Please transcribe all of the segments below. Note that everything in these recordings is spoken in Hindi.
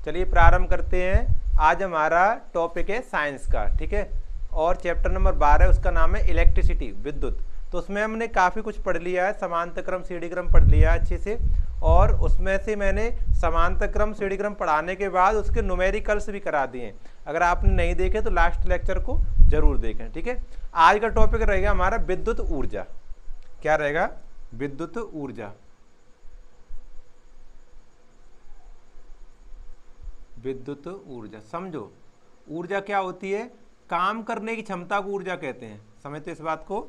चलिए प्रारंभ करते हैं। आज हमारा टॉपिक है साइंस का, ठीक है, और चैप्टर नंबर 12 उसका नाम है इलेक्ट्रिसिटी, विद्युत। तो उसमें हमने काफ़ी कुछ पढ़ लिया है, समांतर क्रम सीढ़ी क्रम पढ़ लिया है अच्छे से, और उसमें से मैंने समांतर क्रम सीढ़ी क्रम पढ़ाने के बाद उसके न्यूमेरिकल्स भी करा दिए। अगर आपने नहीं देखे तो लास्ट लेक्चर को जरूर देखें, ठीक है। आज का टॉपिक रहेगा हमारा विद्युत ऊर्जा। क्या रहेगा? विद्युत ऊर्जा। विद्युत ऊर्जा समझो, ऊर्जा क्या होती है? काम करने की क्षमता को ऊर्जा कहते हैं। समझते इस बात को?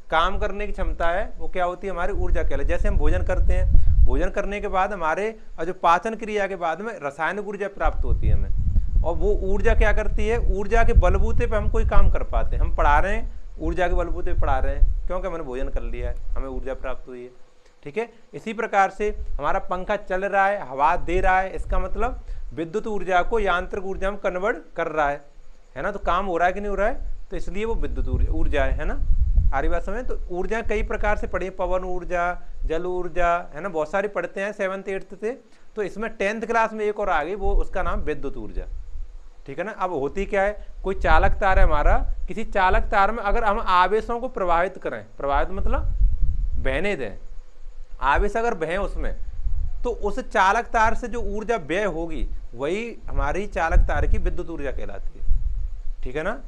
काम करने की क्षमता है वो क्या होती है? हमारी ऊर्जा कहलाती है। जैसे हम भोजन करते हैं, भोजन करने के बाद हमारे जो पाचन क्रिया के बाद में रासायनिक ऊर्जा प्राप्त होती है हमें, और वो ऊर्जा क्या करती है? ऊर्जा के बलबूते पे हम कोई काम कर पाते हैं। हम पढ़ा रहे हैं, ऊर्जा के बलबूते पे पढ़ा रहे हैं, क्योंकि हमने भोजन कर लिया है, हमें ऊर्जा प्राप्त हुई है, ठीक है। इसी प्रकार से हमारा पंखा चल रहा है, हवा दे रहा है, इसका मतलब विद्युत ऊर्जा को यांत्रिक ऊर्जा में कन्वर्ट कर रहा है ना। तो काम हो रहा है कि नहीं हो रहा है? तो इसलिए वो विद्युत ऊर्जा है ना। आरी बात समझ? तो ऊर्जा कई प्रकार से पढ़ी, पवन ऊर्जा, जल ऊर्जा, है ना, बहुत सारी पढ़ते हैं 7th 8th से। तो इसमें 10th क्लास में एक और आ गई, वो उसका नाम विद्युत ऊर्जा, ठीक है ना। अब होती क्या है? कोई चालक तार है हमारा, किसी चालक तार में अगर हम आवेशों को प्रवाहित करें, प्रवाहित मतलब बहने दें, आवेश अगर बहे उसमें, तो उस चालक तार से जो ऊर्जा व्यय होगी वही हमारी चालक तार की विद्युत ऊर्जा कहलाती है, ठीक है ना।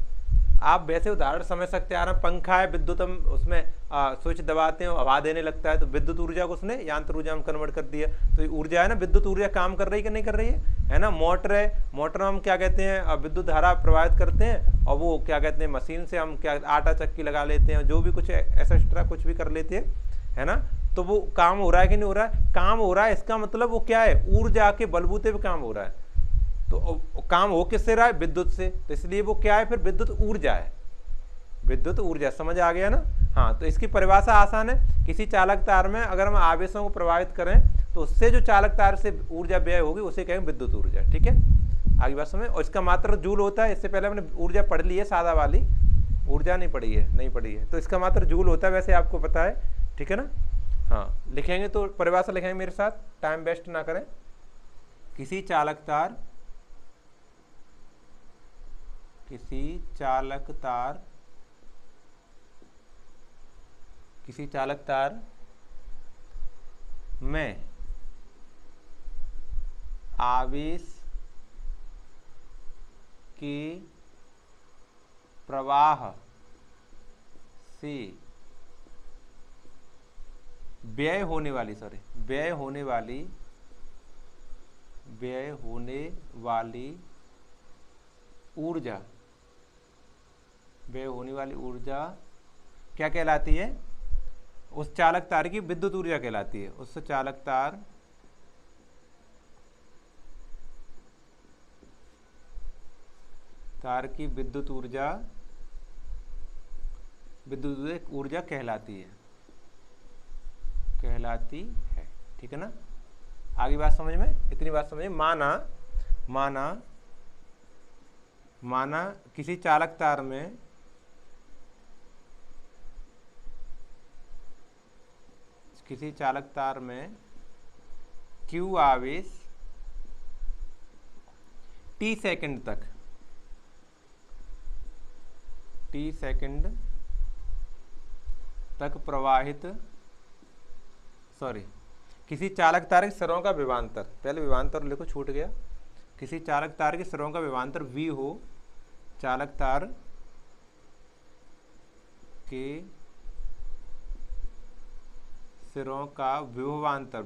आप वैसे उदाहरण समझ सकते हैं, पंखा है, विद्युत हम उसमें स्विच दबाते हैं, हवा देने लगता है, तो विद्युत ऊर्जा को उसने यांत्रिक ऊर्जा में कन्वर्ट कर दिया। तो ये ऊर्जा है ना, विद्युत ऊर्जा काम कर रही है कि नहीं कर रही है ना। मोटर है, मोटर में हम क्या कहते हैं? विद्युत धारा प्रवाहित करते हैं, और वो क्या कहते हैं? मशीन से हम क्या आटा चक्की लगा लेते हैं, जो भी कुछ एक्स्ट्रा कुछ भी कर लेते हैं, है ना। तो वो काम हो रहा है कि नहीं हो रहा है? काम हो रहा है। इसका मतलब वो क्या है? ऊर्जा के बलबूते पे काम हो रहा है। तो काम हो किससे रहा है? विद्युत से। तो इसलिए वो क्या है? फिर विद्युत ऊर्जा है। विद्युत ऊर्जा समझ आ गया ना। हाँ, तो इसकी परिभाषा आसान है। किसी चालक तार में अगर हम आवेशों को प्रभावित करें तो उससे जो चालक तार से ऊर्जा व्यय होगी उसे कहेंगे विद्युत ऊर्जा, ठीक है। आगे बात समझ। और इसका मात्रक जूल होता है। इससे पहले हमने ऊर्जा पढ़ ली है, सादा वाली ऊर्जा नहीं पढ़ी है, तो इसका मात्रक जूल होता है, वैसे आपको पता है, ठीक है ना। हाँ, लिखेंगे तो परिभाषा लिखेंगे मेरे साथ, टाइम वेस्ट ना करें। किसी चालक तार में आवेश के प्रवाह से व्यय होने वाली ऊर्जा क्या कहलाती है? उस चालक तार की विद्युत ऊर्जा कहलाती है। उस चालक तार की विद्युत ऊर्जा कहलाती है, ठीक है ना। आगे बात समझ में? इतनी बात समझ में। माना किसी चालक तार में Q आवेश T सेकंड तक प्रवाहित, किसी चालक तार के सिरों का विभवांतर, पहले विभवांतर लिखो, छूट गया। किसी चालक तार के सिरों का विभवांतर V हो, चालक तार के सिरों का विभवांतर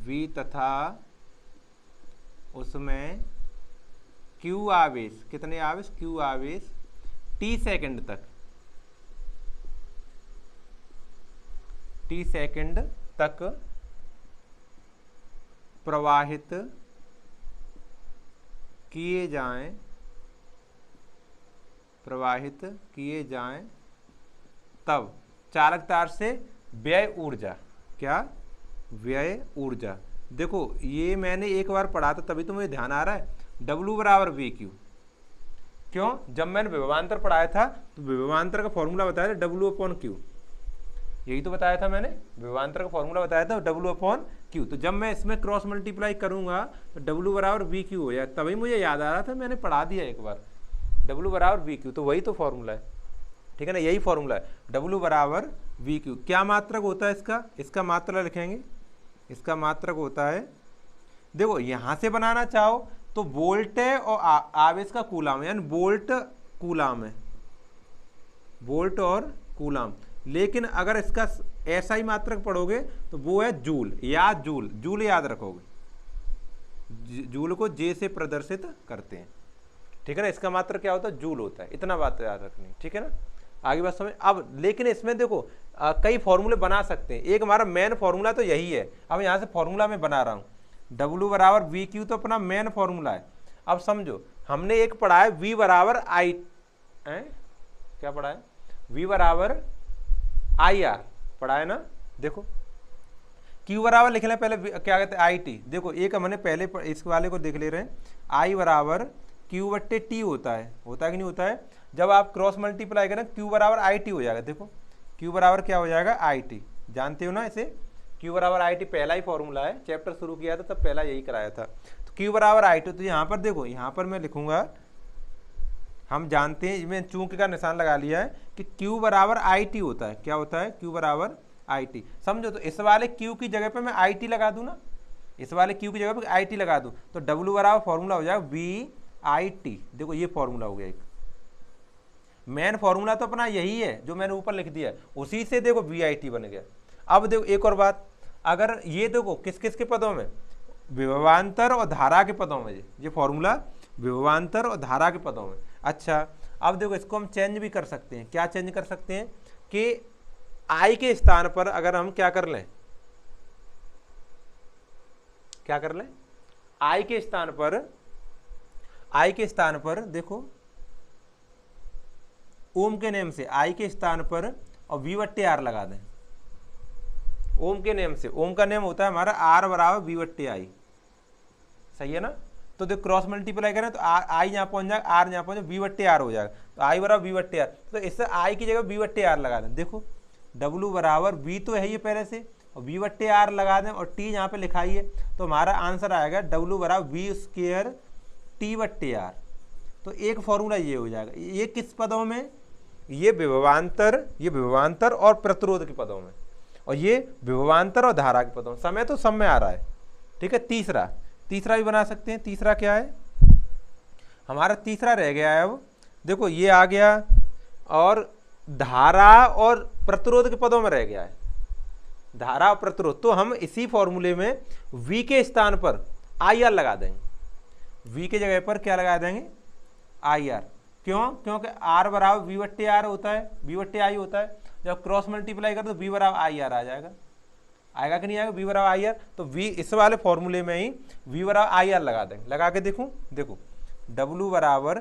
V तथा उसमें Q आवेश, कितने आवेश? Q आवेश T सेकंड तक प्रवाहित किए जाएं तब चालक तार से व्यय ऊर्जा, क्या? व्यय ऊर्जा। देखो ये मैंने एक बार पढ़ा था, तभी तो मुझे ध्यान आ रहा है। W बराबर VQ। क्यों? जब मैंने विभवांतर पढ़ाया था तो विभवांतर का फॉर्मूला बताया था W/Q। यही तो बताया था मैंने, विभवांतर का फॉर्मूला बताया था W/Q। तो जब मैं इसमें क्रॉस मल्टीप्लाई करूंगा तो W बराबर VQ हो जाए, तभी मुझे याद आ रहा था, मैंने पढ़ा दिया एक बार, W बराबर VQ, तो वही तो फॉर्मूला है, ठीक है ना, यही फॉर्मूला है, W बराबर VQ। क्या मात्रक होता है इसका, इसका मात्रक लिखेंगे, इसका मात्रक होता है, देखो यहां से बनाना चाहो तो वोल्ट है और आवेश का कूलाम है, यानी वोल्ट कूलाम है, वोल्ट और कूलाम। लेकिन अगर इसका ऐसा ही मात्रक पढ़ोगे तो वो है जूल, या जूल, जूल याद रखोगे, जूल को जे से प्रदर्शित करते हैं, ठीक है ना, इसका मात्रक क्या होता है, जूल होता है, इतना बात याद रखनी, ठीक है ना, आगे बात समझ। अब लेकिन इसमें देखो कई फॉर्मूले बना सकते हैं, एक हमारा मेन फॉर्मूला तो यही है, अब यहाँ से फॉर्मूला मैं बना रहा हूँ, W बराबर VQ तो अपना मेन फॉर्मूला है। अब समझो हमने एक पढ़ा है V बराबर I, क्या पढ़ा है, V बराबर IR पढ़ा है ना, देखो Q बराबर लिख लें पहले, क्या कहते हैं IT, देखो एक हमने पहले इस वाले को देख ले रहे हैं, I बराबर Q/T होता है कि नहीं होता है, जब आप क्रॉस मल्टीप्लाई करें Q बराबर IT हो जाएगा, देखो Q बराबर क्या हो जाएगा, IT, जानते हो ना इसे, Q बराबर IT पहला ही फॉर्मूला है, चैप्टर शुरू किया था तब पहला यही कराया था, तो Q बराबर IT। तो यहाँ पर देखो, यहाँ पर मैं लिखूंगा, हम जानते हैं, इसमें चूंकि का निशान लगा लिया है कि Q बराबर IT होता है, क्या होता है, Q बराबर IT, समझो। तो इस वाले Q की जगह पे मैं IT लगा दूं ना, इस वाले Q की जगह पे IT लगा दूं, तो W बराबर फॉर्मूला हो जाएगा VIT, देखो ये फॉर्मूला हो गया, एक मेन फॉर्मूला तो अपना यही है जो मैंने ऊपर लिख दिया है, उसी से देखो VIT बन गया। अब देखो एक और बात, अगर ये देखो किस किस के पदों में, विभवांतर और धारा के पदों में, ये फॉर्मूला विभवांतर और धारा के पदों में। अच्छा अब देखो इसको हम चेंज भी कर सकते हैं, क्या चेंज कर सकते हैं कि I के स्थान पर अगर हम क्या कर लें, क्या कर लें, I के स्थान पर देखो ओम के नेम से I के स्थान पर और V/R लगा दें, ओम के नेम से, ओम का नेम होता है हमारा R बराबर V/I, सही है ना। तो देखो क्रॉस मल्टीप्लाई करें तो I यहाँ पहुंच जाएगा, R यहाँ पहुंच जाएगा, V/R हो जाएगा, तो I बराबर V/R, तो इससे I की जगह V/R लगा दें, देखो W बराबर V तो है ये पहले से, और V/R लगा दें और T यहाँ पे लिखाई है, तो हमारा आंसर आएगा W बराबर V² T/R। तो एक फॉर्मूला ये हो जाएगा, ये किस पदों में, ये विभवांतर और प्रतिरोध के पदों में, और ये विभवांतर और धारा के पदों में, समय तो सब में आ रहा है, ठीक है। तीसरा भी बना सकते हैं, तीसरा क्या है हमारा, तीसरा रह गया है, अब देखो ये आ गया, और धारा और प्रतिरोध के पदों में रह गया है, धारा और प्रतिरोध, तो हम इसी फॉर्मूले में V के स्थान पर IR लगा देंगे, V की जगह पर क्या लगा देंगे, IR, क्यों, क्योंकि R बराबर V/R होता है, V/I होता है, जब क्रॉस मल्टीप्लाई कर तो V बराबर IR आ जाएगा, आएगा कि नहीं आएगा, V बराबर IR, तो V इस वाले फॉर्मूले में ही V बराबर IR लगा देंगे, लगा के देखो W बराबर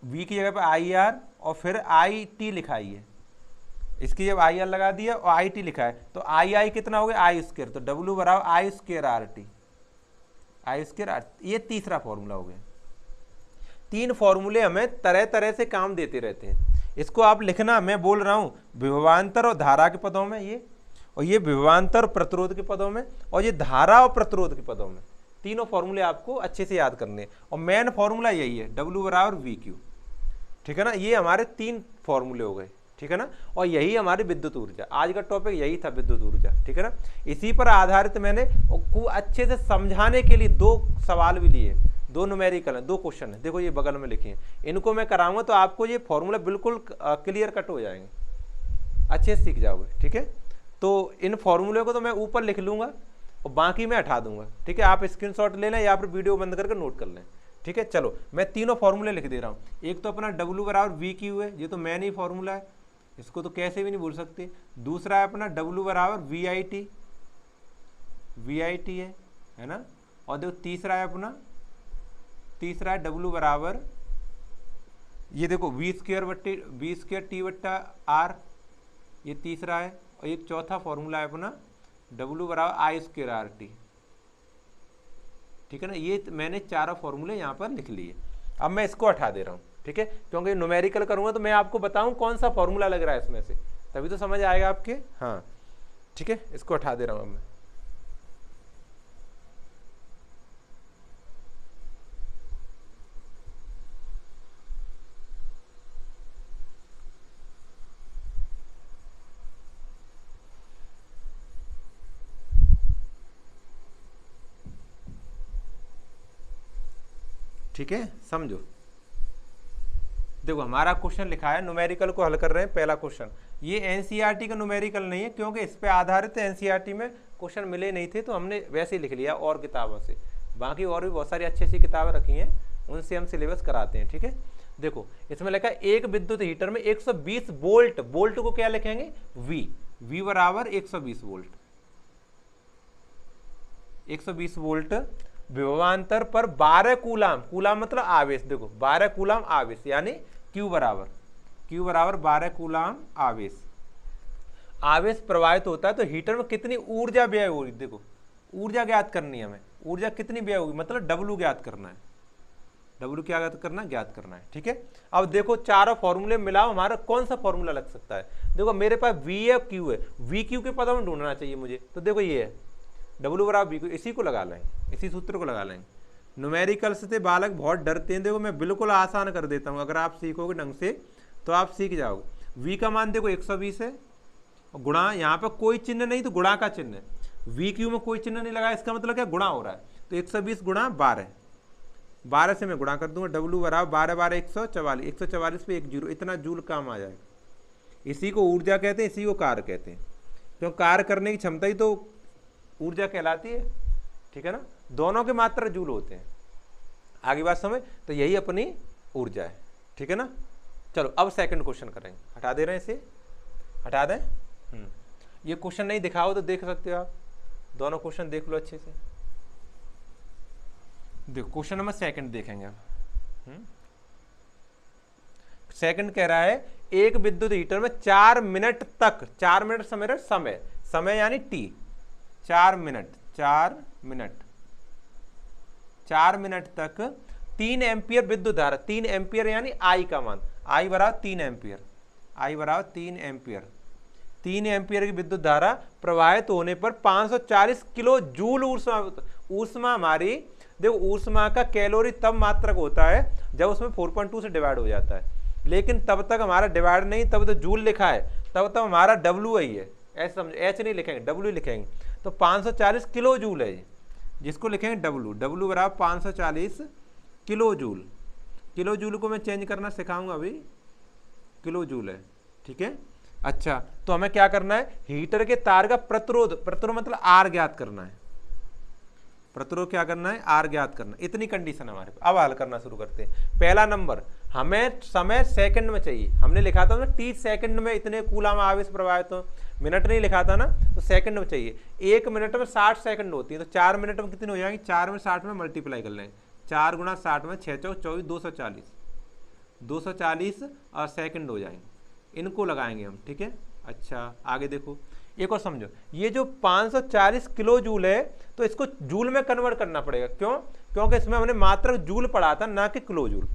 V की जगह पे IR और फिर IT लिखाई है, इसकी जब IR लगा दिया और IT लिखा है, तो I कितना हो गया, I², तो W बराबर I²RT, ये तीसरा फॉर्मूला हो गया। तीन फॉर्मूले हमें तरह तरह से काम देते रहते हैं, इसको आप लिखना, मैं बोल रहा हूँ विभवांतर और धारा के पदों में ये, और ये विभवांतर और प्रतिरोध के पदों में, और ये धारा और प्रतिरोध के पदों में, तीनों फॉर्मूले आपको अच्छे से याद करने हैं, और मेन फॉर्मूला यही है W बराबर VQ, ठीक है ना। ये हमारे तीन फॉर्मूले हो गए, ठीक है ना, और यही हमारी विद्युत ऊर्जा, आज का टॉपिक यही था, विद्युत ऊर्जा, ठीक है ना। इसी पर आधारित मैंने को अच्छे से समझाने के लिए दो सवाल भी लिए, दो न्यूमेरिकल हैं, दो क्वेश्चन है, देखो ये बगल में लिखे हैं, इनको मैं कराऊंगा तो आपको ये फॉर्मूला बिल्कुल क्लियर कट हो जाएंगे, अच्छे से सीख जाओगे, ठीक है। तो इन फॉर्मूले को तो मैं ऊपर लिख लूंगा और बाकी मैं हटा दूंगा, ठीक है, आप स्क्रीनशॉट ले लें या फिर वीडियो बंद करके नोट कर लें, ठीक है। चलो मैं तीनों फॉर्मूले लिख दे रहा हूँ, एक तो अपना W बराबर VQ है, ये तो मैन ही फॉर्मूला है, इसको तो कैसे भी नहीं भूल सकते। दूसरा है अपना W बराबर VIT है ना, और देखो तीसरा है अपना, तीसरा है W बराबर, ये देखो V² T/R, ये तीसरा है, और एक चौथा फॉर्मूला है अपना W बराबर I²RT, ठीक है ना। ये मैंने चारों फॉर्मूले यहाँ पर लिख लिए, अब मैं इसको हटा दे रहा हूँ, ठीक है, क्योंकि न्यूमेरिकल करूँगा तो मैं आपको बताऊँ कौन सा फॉर्मूला लग रहा है इसमें से, तभी तो समझ आएगा आपके। हाँ ठीक है, इसको हटा दे रहा हूँ अब मैं। ठीक है, समझो। देखो हमारा क्वेश्चन लिखा है, न्यूमेरिकल को हल कर रहे हैं। पहला क्वेश्चन ये एनसीईआरटी का न्यूमेरिकल नहीं है, क्योंकि इस पे आधारित एनसीईआरटी में क्वेश्चन मिले नहीं थे, तो हमने वैसे ही लिख लिया और किताबों से। बाकी और भी बहुत सारी अच्छी अच्छी किताबें रखी हैं, उनसे हम सिलेबस कराते हैं। ठीक है, देखो इसमें लिखा है एक विद्युत हीटर में 120 वोल्ट, वोल्ट को क्या लिखेंगे वी बराबर 120 वोल्ट, 120 वोल्ट विभवांतर पर 12 कूलाम, कूलाम मतलब आवेश, देखो 12 कूलाम आवेश, यानी Q बराबर 12 कूलाम आवेश, आवेश प्रवाहित होता है। तो हीटर में कितनी ऊर्जा व्यय होगी, देखो ऊर्जा ज्ञात करनी है हमें, ऊर्जा कितनी व्यय होगी, मतलब W ज्ञात करना है, W क्या ज्ञात करना है। ठीक है, अब देखो चारों फॉर्मूले मिलाओ, हमारा कौन सा फॉर्मूला लग सकता है। देखो मेरे पास V है Q है, VQ के पदों में ढूंढना चाहिए मुझे, तो देखो ये है W बराबर VQ, इसी को लगा लेंगे, इसी सूत्र को लगा लेंगे। न्यूमेरिकल्स से बालक बहुत डरते हैं, देखो मैं बिल्कुल आसान कर देता हूँ, अगर आप सीखोगे ढंग से तो आप सीख जाओगे। V का मान देखो 120 है, गुणा यहाँ पर कोई चिन्ह नहीं तो गुणा का चिन्ह है, VQ में कोई चिन्ह नहीं लगा, इसका मतलब क्या गुणा हो रहा है, तो 120 गुणा 12, 12 से मैं गुणा कर दूंगा, W बराबर 12 12 144, 144 पे 1 जीरो, इतना जूल काम आ जाएगा। इसी को ऊर्जा कहते हैं, इसी को कार्य कहते हैं, क्यों कार्य करने की क्षमता ही तो ऊर्जा कहलाती है। ठीक है ना, दोनों के मात्रा जूल होते हैं। आगे बात समझ, तो यही अपनी ऊर्जा है। ठीक है ना, चलो अब सेकंड क्वेश्चन करेंगे, हटा दे रहे हैं इसे, हटा दें। ये क्वेश्चन नहीं दिखाओ तो देख सकते हो आप, दोनों क्वेश्चन देख लो अच्छे से। देखो क्वेश्चन नंबर सेकंड देखेंगे अब। सेकंड कह रहा है एक विद्युत हीटर में 4 मिनट तक, 4 मिनट समय, समय यानी टी, 4 मिनट तक 3 एम्पियर विद्युत धारा, 3 एम्पियर यानी आई का मान, आई बराबर 3 एम्पियर, आई बराबर 3 एम्पियर, 3 एम्पियर की विद्युत धारा प्रवाहित होने पर 540 किलो जूल ऊष्मा हमारी, देखो ऊष्मा का कैलोरी तब मात्रक होता है जब उसमें 4.2 से डिवाइड हो जाता है, लेकिन तब तक हमारा डिवाइड नहीं, तब तो जूल लिखा है, तब तक हमारा W ही है, ऐसे समझ, एच नहीं लिखेंगे W लिखेंगे, तो 540 किलो जूल है, जिसको लिखेंगे W बराबर 540 किलो जूल। किलो जूल को मैं चेंज करना सिखाऊंगा अभी, किलो जूल है। ठीक है, अच्छा तो हमें क्या करना है, हीटर के तार का प्रतिरोध, प्रतिरोध मतलब R ज्ञात करना है, प्रतिरोध क्या करना है, R ज्ञात करना, इतनी कंडीशन हमारे। अब हल करना शुरू करते हैं। पहला नंबर, हमें समय सेकंड में चाहिए, हमने लिखा था ना 30 सेकंड में इतने कूलाम आवेश प्रवाहित हो, मिनट नहीं लिखा था ना, तो सेकंड में चाहिए। 1 मिनट में 60 सेकंड होती है, तो 4 मिनट में कितनी हो जाएगी, 4 में 60 में मल्टीप्लाई कर लेंगे, 4 गुणा 60 में 6 चौक 24, 240 और सेकंड हो जाएंगे, इनको लगाएंगे हम। ठीक है, अच्छा आगे देखो, एक और समझो, ये जो 540 किलो जूल है, तो इसको जूल में कन्वर्ट करना पड़ेगा, क्यों, क्योंकि इसमें हमने मात्रक जूल पढ़ा था, ना कि किलो जूल।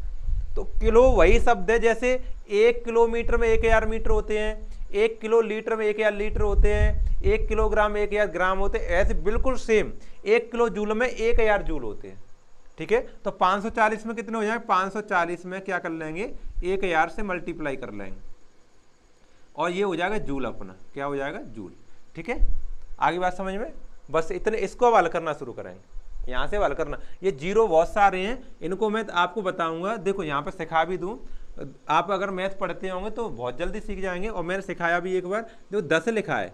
तो किलो वही शब्द है, जैसे 1 किलोमीटर में 1000 मीटर होते हैं, 1 किलो लीटर में 1000 लीटर होते हैं, 1 किलोग्राम में 1000 ग्राम होते हैं, ऐसे बिल्कुल सेम 1 किलो जूल में 1000 जूल होते हैं। ठीक है, तो 540 में कितने हो जाएंगे, 540 में क्या कर लेंगे, 1000 से मल्टीप्लाई कर लेंगे, और ये हो जाएगा जूल अपना, क्या हो जाएगा, जूल। ठीक है, आगे बात समझ में, बस इतने, इसको अब हल करना शुरू करेंगे, यहाँ से हल करना। ये जीरो बहुत सारे हैं, इनको मैं आपको बताऊंगा, देखो यहाँ पे सिखा भी दूं, आप अगर मैथ पढ़ते होंगे तो बहुत जल्दी सीख जाएंगे। और मैंने सिखाया भी एक बार, जो 10 लिखा है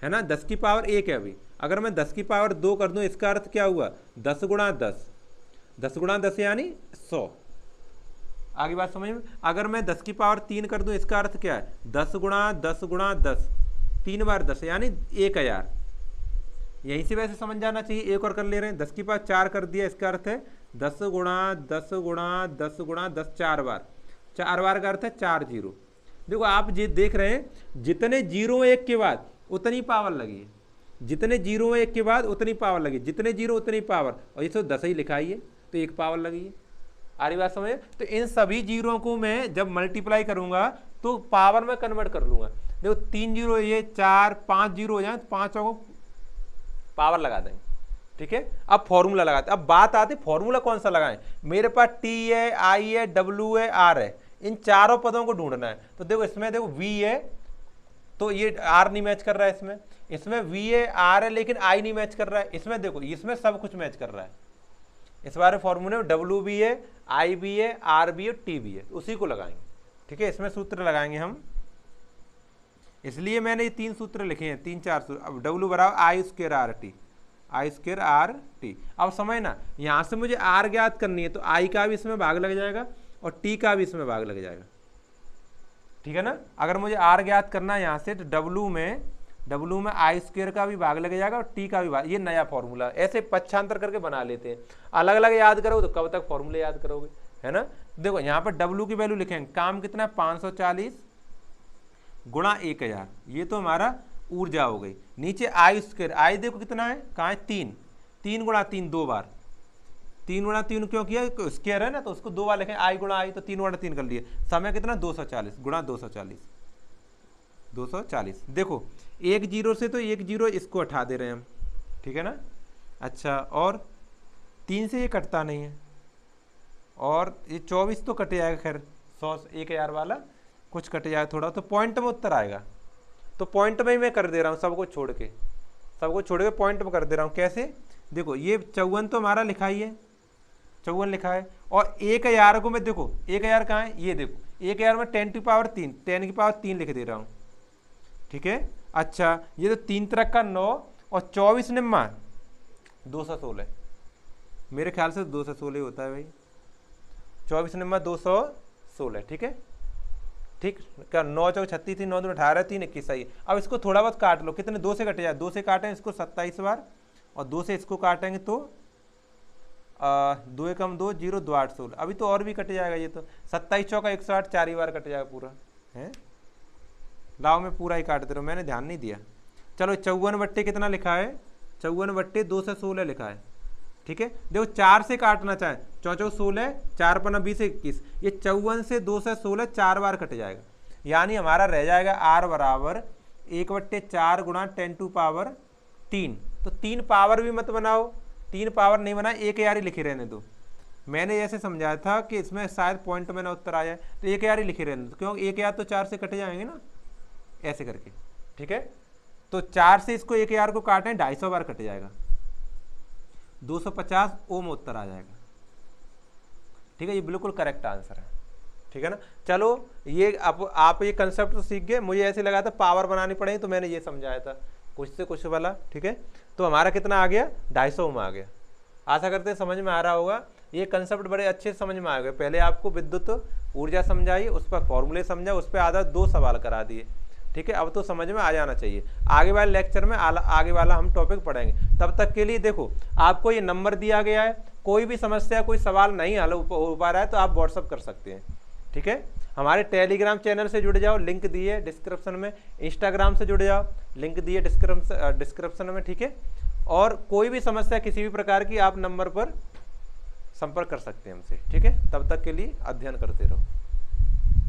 ना, 10 की पावर 1 है अभी, अगर मैं 10 की पावर 2 कर दूं, इसका अर्थ क्या हुआ, 10 गुणा 10, 10 गुणा 10 यानी 100। आगे बात समझ में, अगर मैं 10 की पावर 3 कर दूं, इसका अर्थ क्या है, 10 गुणा 10 गुणा 10, 3 बार 10 यानी 1000। यहीं से वैसे समझ जाना चाहिए। एक और कर ले रहे हैं, 10 की पावर 4 कर दिया, इसका अर्थ है 10 गुणा 10 गुणा 10 गुणा 10, 4 बार, 4 बार का अर्थ है 4 जीरो। देखो आप ये देख रहे हैं, जितने जीरो एक के बाद उतनी पावर लगी है, जितने जीरो एक के बाद उतनी पावर लगी, जितने जीरो उतनी पावर, और ये तो 10 ही लिखा ही है, तो 1 पावर लगी है। आ रही बात समझे, तो इन सभी जीरो को मैं जब मल्टीप्लाई करूंगा तो पावर में कन्वर्ट कर लूंगा। देखो 3 जीरो, ये 4 5 जीरो हो जाए तो 5 को पावर लगा देंगे, ठीक है। अब फॉर्मूला लगाते, अब बात आती फॉर्मूला कौन सा लगाएं। मेरे पास टी है, आई है, डब्ल्यू है, आर है, इन चारों पदों को ढूंढना है। तो देखो इसमें देखो वी है तो ये आर नहीं मैच कर रहा है, इसमें वी है, आर है, लेकिन आई नहीं मैच कर रहा है। इसमें देखो इसमें सब कुछ मैच कर रहा है। इस बारे फॉर्मूले में डब्ल्यू भी है, आई भी है, आर भी है, टी भी है, उसी को लगाएंगे, ठीक है। इसमें सूत्र लगाएंगे हम, इसलिए मैंने ये 3 सूत्र लिखे हैं, 3-4 सूत्र। अब डब्ल्यू बराबर आई स्क्वायर आर टी, आई स्क्वायर आर टी। अब समझना यहाँ से मुझे आर ज्ञात करनी है तो आई का भी इसमें भाग लग जाएगा और टी का भी इसमें भाग लग जाएगा, ठीक है ना। अगर मुझे आर ज्ञात करना है यहाँ से तो डब्ल्यू में आई स्क्वायर का भी भाग लग जाएगा और टी का भी भाग। ये नया फॉर्मूला, ऐसे पक्षांतर करके बना लेते हैं। अलग अलग याद करोगे तो कब तक फॉर्मूले याद करोगे, है ना। देखो यहाँ पर डब्ल्यू की वैल्यू लिखेंगे, काम कितना है 540 गुणा 1000, ये तो हमारा ऊर्जा हो गई। नीचे आई स्क्वायर, आई देखो कितना है, कहाँ है 3, 3 गुणा 3 2 बार, 3 गुणा 3 क्यों किया, स्क्वायर है ना तो उसको 2 बार लिखें, आई गुणा आई तो 3 गुणा 3 कर लिए। समय कितना 240 गुणा 240। देखो 1 जीरो से तो 1 जीरो इसको हटा दे रहे हैं हम, ठीक है ना। अच्छा, और 3 से ये कटता नहीं है, और ये 24 तो कट जाएगा, खैर 1000 वाला कुछ कट जाए थोड़ा तो पॉइंट में उत्तर आएगा। तो पॉइंट में ही मैं कर दे रहा हूँ, सबको छोड़ के पॉइंट में कर दे रहा हूँ। कैसे, देखो ये 54 तो हमारा लिखा ही है, 54 लिखा है, और 1000 को मैं देखो 1000 कहाँ है, ये देखो 1000 में 10 की पावर 3, 10 की पावर 3 लिख दे रहा हूँ, ठीक है। अच्छा, ये तो 3 तरह का 9 और 24 निम्मा 216, मेरे ख्याल से 216 होता है भाई, 24 निम्मा 216, ठीक है। ठीक, क्या 9 चौक 36 थी, 9 2 18 3 21 सही है। अब इसको थोड़ा बहुत काट लो, कितने 2 से कटे जाए, 2 से काटें इसको 27 बार, और 2 से इसको काटेंगे तो 2 कम 2 0 2 8 16, अभी तो और भी कट जाएगा। ये तो 27 चौका 108 4 ही बार कट जाएगा पूरा, है। लाओ मैं पूरा ही काट दे रहा हूँ, मैंने ध्यान नहीं दिया। चलो 54 बट्टे कितना लिखा है, 54 बट्टे 2 से 16 लिखा है, ठीक है। देखो 4 से काटना चाहे, 4 16, 4 पना 20 21, ये 54 से 2 से 16 4 बार कट जाएगा, यानी हमारा रह जाएगा आर बराबर 1/4 गुणा 10 टू पावर 3। तो 3 पावर भी मत बनाओ, 3 पावर नहीं बना, 1000 ही लिखे रहने दो। मैंने जैसे समझाया था कि इसमें शायद पॉइंट में ना उत्तर आ जाए, तो 1000 ही लिखे रहने दो, क्योंकि 1000 तो 4 से कट जाएंगे ना, ऐसे करके, ठीक है। तो 4 से इसको 1000 को काटें 250 बार कट जाएगा, 250 ओम उत्तर आ जाएगा, ठीक है। ये बिल्कुल करेक्ट आंसर है, ठीक है ना। चलो ये अब आप ये कंसेप्ट तो सीख गए, मुझे ऐसे लगा था पावर बनानी पड़ेगी तो मैंने ये समझाया था कुछ से कुछ वाला, ठीक है। तो हमारा कितना आ गया 250 ओम आ गया। आशा करते हैं समझ में आ रहा होगा, ये कंसेप्ट बड़े अच्छे से समझ में आ गए। पहले आपको विद्युत ऊर्जा समझाई, उस पर फॉर्मूले समझा, उस पर आधा 2 सवाल करा दिए, ठीक है। अब तो समझ में आ जाना चाहिए। आगे वाले लेक्चर में आगे वाला हम टॉपिक पढ़ेंगे, तब तक के लिए देखो आपको ये नंबर दिया गया है, कोई भी समस्या कोई सवाल नहीं हल हो पा रहा है तो आप व्हाट्सअप कर सकते हैं, ठीक है। हमारे टेलीग्राम चैनल से जुड़ जाओ, लिंक दिए डिस्क्रिप्शन में, इंस्टाग्राम से जुड़ जाओ, लिंक दिए डिस्क्रिप्शन में, ठीक है। और कोई भी समस्या किसी भी प्रकार की आप नंबर पर संपर्क कर सकते हैं हमसे, ठीक है। तब तक के लिए अध्ययन करते रहो।